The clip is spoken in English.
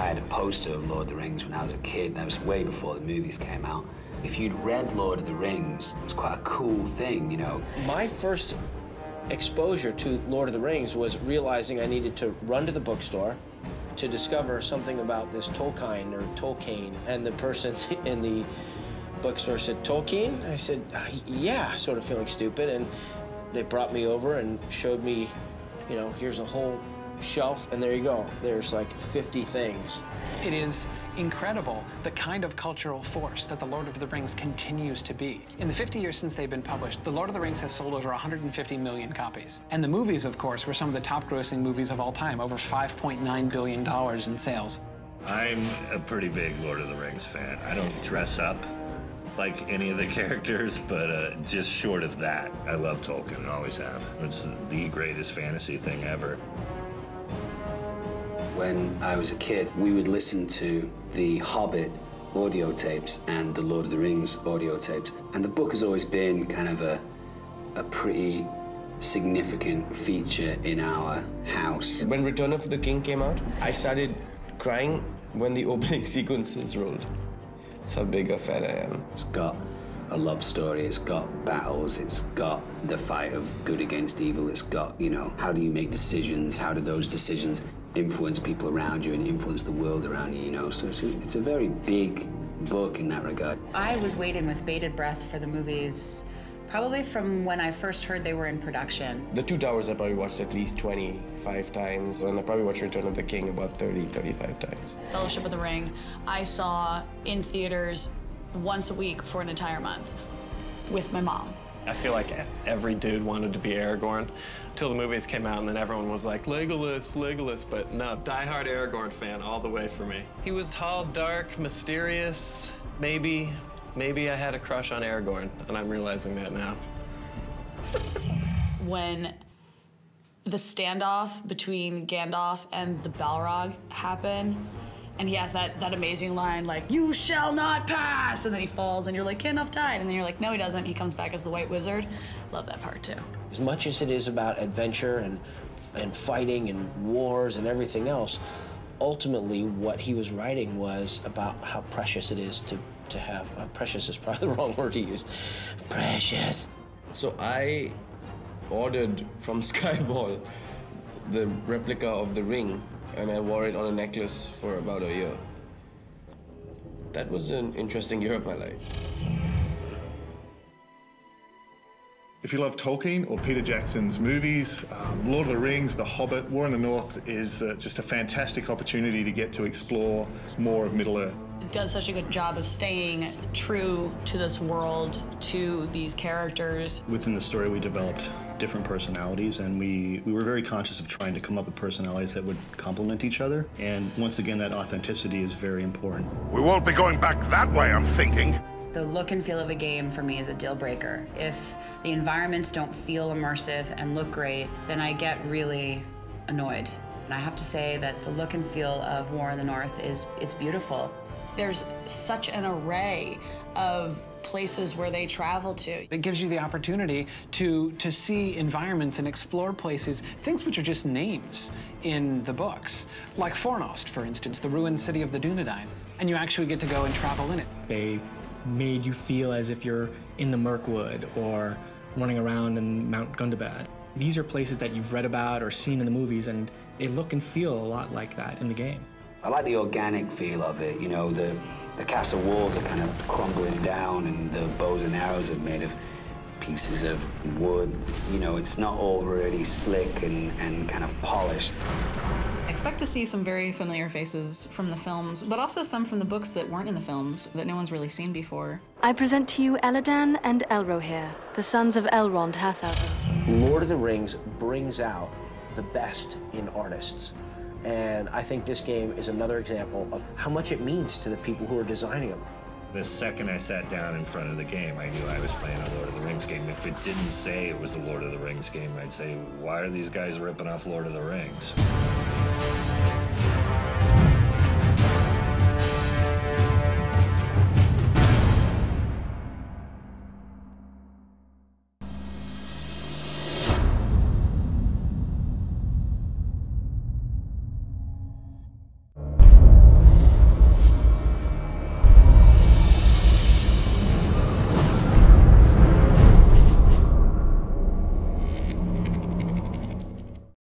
had a poster of Lord of the Rings when I was a kid. That was way before the movies came out. If you'd read Lord of the Rings, it was quite a cool thing, you know. My first exposure to Lord of the Rings was realizing I needed to run to the bookstore to discover something about this Tolkien, and the person in the bookstore said, "Tolkien?" I said, "Yeah," sort of feeling stupid, and they brought me over and showed me, you know, here's a whole shelf, and there you go. There's like 50 things. It is incredible the kind of cultural force that The Lord of the Rings continues to be. In the 50 years since they've been published, The Lord of the Rings has sold over 150 million copies. And the movies, of course, were some of the top-grossing movies of all time, over $5.9 billion in sales. I'm a pretty big Lord of the Rings fan. I don't dress up like any of the characters, but just short of that, I love Tolkien and always have. It's the greatest fantasy thing ever. When I was a kid, we would listen to the Hobbit audio tapes and the Lord of the Rings audio tapes. And the book has always been kind of a pretty significant feature in our house. When Return of the King came out, I started crying when the opening sequences rolled. That's how big a fan I am. It's got a love story, it's got battles, it's got the fight of good against evil, it's got, you know, how do you make decisions, how do those decisions influence people around you and influence the world around you, you know? So it's a very big book in that regard. I was waiting with bated breath for the movies, probably from when I first heard they were in production. The Two Towers I probably watched at least 25 times, and I probably watched Return of the King about 30, 35 times. Fellowship of the Ring, I saw in theaters once a week for an entire month with my mom. I feel like every dude wanted to be Aragorn until the movies came out, and then everyone was like, Legolas, Legolas, but no, diehard Aragorn fan all the way for me. He was tall, dark, mysterious. Maybe I had a crush on Aragorn, and I'm realizing that now. When the standoff between Gandalf and the Balrog happened, and he has that amazing line, like, "You shall not pass!" And then he falls, and you're like, Gandalf died. And then you're like, no, he doesn't. He comes back as the White Wizard. Love that part, too. As much as it is about adventure and fighting and wars and everything else, ultimately what he was writing was about how precious it is to have, precious is probably the wrong word to use, precious. So I ordered from Skyball the replica of the ring, and I wore it on a necklace for about a year. That was an interesting year of my life. If you love Tolkien or Peter Jackson's movies, Lord of the Rings, The Hobbit, War in the North is just a fantastic opportunity to get to explore more of Middle-earth. It does such a good job of staying true to this world, to these characters. Within the story, we developed different personalities, and we were very conscious of trying to come up with personalities that would complement each other. And once again, that authenticity is very important. We won't be going back that way, I'm thinking. The look and feel of a game for me is a deal breaker. If the environments don't feel immersive and look great, then I get really annoyed. And I have to say that the look and feel of War in the North it's beautiful. There's such an array of places where they travel to. It gives you the opportunity to see environments and explore places, things which are just names in the books. Like Fornost, for instance, the ruined city of the Dunedain. And you actually get to go and travel in it. They made you feel as if you're in the Mirkwood or running around in Mount Gundabad. These are places that you've read about or seen in the movies, and they look and feel a lot like that in the game. I like the organic feel of it, you know, the castle walls are kind of crumbling down and the bows and arrows are made of pieces of wood. You know, it's not all really slick and kind of polished. Expect to see some very familiar faces from the films, but also some from the books that weren't in the films, that no one's really seen before. I present to you Elladan and Elrohir, the sons of Elrond Hathalden. Lord of the Rings brings out the best in artists. And I think this game is another example of how much it means to the people who are designing them. The second I sat down in front of the game, I knew I was playing a Lord of the Rings game. If it didn't say it was a Lord of the Rings game, I'd say, why are these guys ripping off Lord of the Rings?